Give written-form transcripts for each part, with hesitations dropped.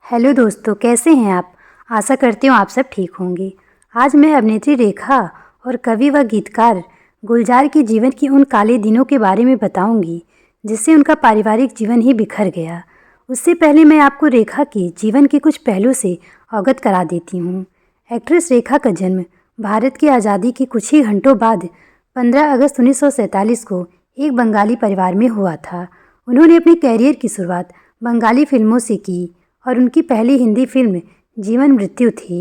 Hello दोस्तों, कैसे हैं आप। आशा करती हूँ आप सब ठीक होंगे। आज मैं अभिनेत्री रेखा और कवि व गीतकार गुलजार के जीवन की उन काले दिनों के बारे में बताऊंगी जिससे उनका पारिवारिक जीवन ही बिखर गया। उससे पहले मैं आपको रेखा के जीवन के कुछ पहलू से अवगत करा देती हूँ। एक्ट्रेस रेखा का जन्म भारत की आज़ादी के कुछ ही घंटों बाद 15 अगस्त 1947 को एक बंगाली परिवार में हुआ था। उन्होंने अपने कैरियर की शुरुआत बंगाली फिल्मों से की और उनकी पहली हिंदी फिल्म जीवन मृत्यु थी।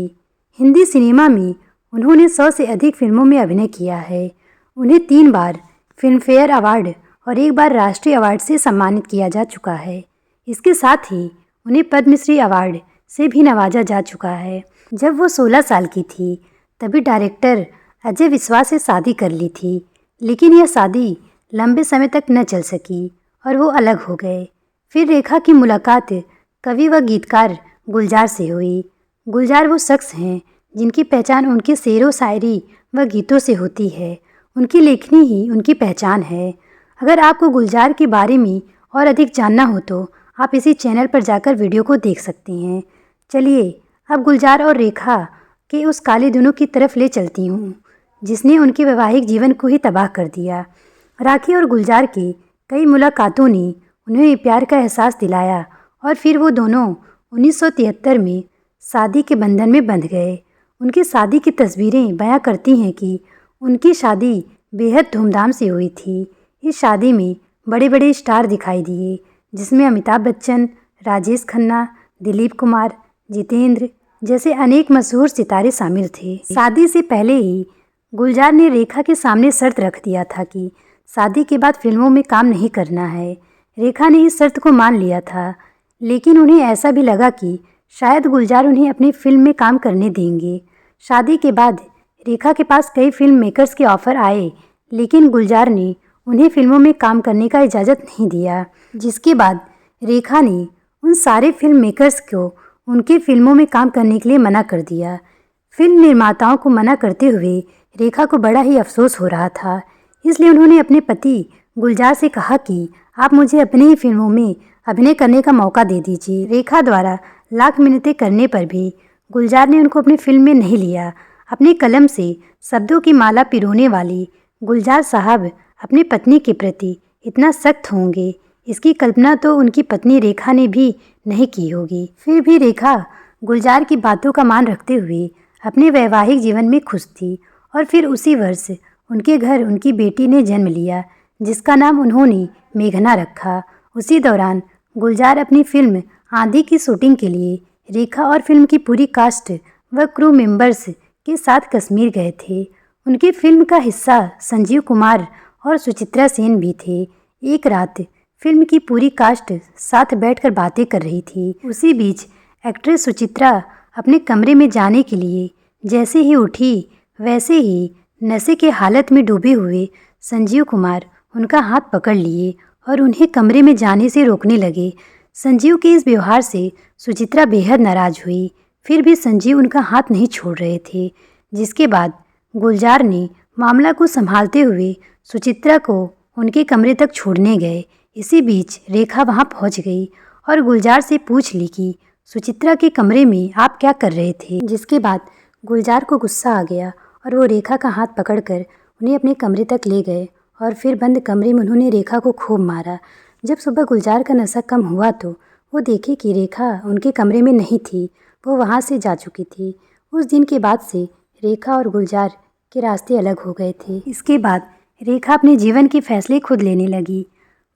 हिंदी सिनेमा में उन्होंने 100 से अधिक फिल्मों में अभिनय किया है। उन्हें 3 बार फिल्मफेयर अवार्ड और 1 बार राष्ट्रीय अवार्ड से सम्मानित किया जा चुका है। इसके साथ ही उन्हें पद्मश्री अवार्ड से भी नवाजा जा चुका है। जब वो 16 साल की थी तभी डायरेक्टर अजय विश्वास से शादी कर ली थी, लेकिन यह शादी लंबे समय तक न चल सकी और वो अलग हो गए। फिर रेखा की मुलाकात कवि व गीतकार गुलजार से हुई। गुलजार वो शख्स हैं जिनकी पहचान उनके शेरो शायरी व गीतों से होती है। उनकी लेखनी ही उनकी पहचान है। अगर आपको गुलजार के बारे में और अधिक जानना हो तो आप इसी चैनल पर जाकर वीडियो को देख सकते हैं। चलिए अब गुलजार और रेखा के उस काले दिनों की तरफ ले चलती हूँ जिसने उनके वैवाहिक जीवन को ही तबाह कर दिया। राखी और गुलजार की कई मुलाकातों ने उन्हें प्यार का एहसास दिलाया और फिर वो दोनों 1973 में शादी के बंधन में बंध गए। उनकी शादी की तस्वीरें बयां करती हैं कि उनकी शादी बेहद धूमधाम से हुई थी। इस शादी में बड़े बड़े स्टार दिखाई दिए, जिसमें अमिताभ बच्चन, राजेश खन्ना, दिलीप कुमार, जितेंद्र जैसे अनेक मशहूर सितारे शामिल थे। शादी से पहले ही गुलजार ने रेखा के सामने शर्त रख दिया था कि शादी के बाद फिल्मों में काम नहीं करना है। रेखा ने इस शर्त को मान लिया था, लेकिन उन्हें ऐसा भी लगा कि शायद गुलजार उन्हें अपनी फिल्म में काम करने देंगे। शादी के बाद रेखा के पास कई फिल्म मेकर्स के ऑफ़र आए, लेकिन गुलजार ने उन्हें फिल्मों में काम करने का इजाज़त नहीं दिया। जिसके बाद रेखा ने उन सारे फिल्म मेकर्स को उनके फिल्मों में काम करने के लिए मना कर दिया। फिल्म निर्माताओं को मना करते हुए रेखा को बड़ा ही अफसोस हो रहा था, इसलिए उन्होंने अपने पति गुलजार से कहा कि आप मुझे अपनी ही फिल्मों में अभिनय करने का मौका दे दीजिए। रेखा द्वारा लाख मिन्नतें करने पर भी गुलजार ने उनको अपनी फिल्म में नहीं लिया। अपनी कलम से शब्दों की माला पिरोने वाली गुलजार साहब अपनी पत्नी के प्रति इतना सख्त होंगे, इसकी कल्पना तो उनकी पत्नी रेखा ने भी नहीं की होगी। फिर भी रेखा गुलजार की बातों का मान रखते हुए अपने वैवाहिक जीवन में खुश थी और फिर उसी वर्ष उनके घर उनकी बेटी ने जन्म लिया, जिसका नाम उन्होंने मेघना रखा। उसी दौरान गुलजार अपनी फिल्म आंधी की शूटिंग के लिए रेखा और फिल्म की पूरी कास्ट व क्रू मेंबर्स के साथ कश्मीर गए थे। उनकी फिल्म का हिस्सा संजीव कुमार और सुचित्रा सेन भी थे। एक रात फिल्म की पूरी कास्ट साथ बैठकर बातें कर रही थी। उसी बीच एक्ट्रेस सुचित्रा अपने कमरे में जाने के लिए जैसे ही उठी, वैसे ही नशे के हालत में डूबे हुए संजीव कुमार उनका हाथ पकड़ लिए और उन्हें कमरे में जाने से रोकने लगे। संजीव के इस व्यवहार से सुचित्रा बेहद नाराज़ हुई, फिर भी संजीव उनका हाथ नहीं छोड़ रहे थे। जिसके बाद गुलजार ने मामला को संभालते हुए सुचित्रा को उनके कमरे तक छोड़ने गए। इसी बीच रेखा वहां पहुंच गई और गुलजार से पूछ ली कि सुचित्रा के कमरे में आप क्या कर रहे थे। जिसके बाद गुलजार को गुस्सा आ गया और वो रेखा का हाथ पकड़कर उन्हें अपने कमरे तक ले गए और फिर बंद कमरे में उन्होंने रेखा को खूब मारा। जब सुबह गुलजार का नशा कम हुआ तो वो देखे कि रेखा उनके कमरे में नहीं थी, वो वहाँ से जा चुकी थी। उस दिन के बाद से रेखा और गुलजार के रास्ते अलग हो गए थे। इसके बाद रेखा अपने जीवन के फैसले खुद लेने लगी।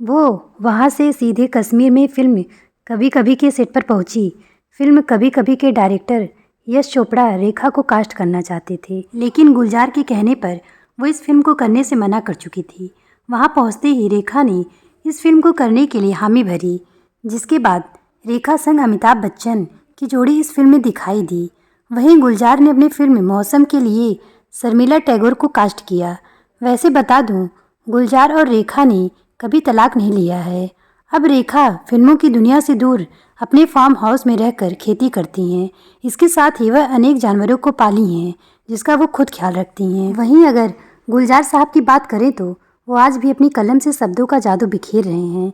वो वहाँ से सीधे कश्मीर में फिल्म कभी कभी के सेट पर पहुँची। फिल्म कभी कभी के डायरेक्टर यश चोपड़ा रेखा को कास्ट करना चाहते थे, लेकिन गुलजार के कहने पर वो इस फिल्म को करने से मना कर चुकी थी। वहाँ पहुँचते ही रेखा ने इस फिल्म को करने के लिए हामी भरी। जिसके बाद रेखा संग अमिताभ बच्चन की जोड़ी इस फिल्म में दिखाई दी। वहीं गुलजार ने अपनी फिल्म मौसम के लिए शर्मिला टैगोर को कास्ट किया। वैसे बता दूं, गुलजार और रेखा ने कभी तलाक नहीं लिया है। अब रेखा फिल्मों की दुनिया से दूर अपने फार्म हाउस में रहकर खेती करती हैं। इसके साथ ही वह अनेक जानवरों को पाली हैं, जिसका वो खुद ख्याल रखती हैं। वहीं अगर गुलजार साहब की बात करें तो वो आज भी अपनी कलम से शब्दों का जादू बिखेर रहे हैं।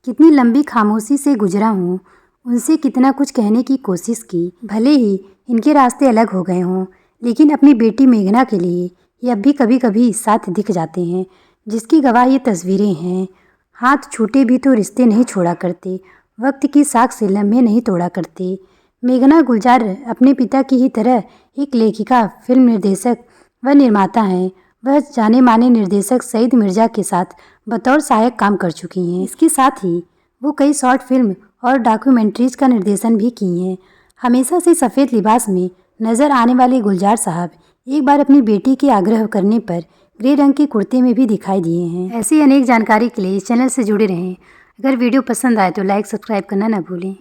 कितनी लंबी खामोशी से गुजरा हूँ, उनसे कितना कुछ कहने की कोशिश की। भले ही इनके रास्ते अलग हो गए हों, लेकिन अपनी बेटी मेघना के लिए ये अब भी कभी कभी साथ दिख जाते हैं, जिसकी गवाह ये तस्वीरें हैं। हाथ छूटे भी तो रिश्ते नहीं छोड़ा करते, वक्त की साख से लम्हे नहीं तोड़ा करते। मेघना गुलजार अपने पिता की ही तरह एक लेखिका, फिल्म निर्देशक व निर्माता हैं। वह जाने माने निर्देशक सईद मिर्जा के साथ बतौर सहायक काम कर चुकी हैं। इसके साथ ही वो कई शॉर्ट फिल्म और डॉक्यूमेंट्रीज का निर्देशन भी की हैं। हमेशा से सफ़ेद लिबास में नज़र आने वाले गुलजार साहब एक बार अपनी बेटी के आग्रह करने पर ग्रे रंग के कुर्ते में भी दिखाई दिए हैं। ऐसी अनेक जानकारी के लिए इस चैनल से जुड़े रहें। अगर वीडियो पसंद आए तो लाइक सब्सक्राइब करना न भूलें।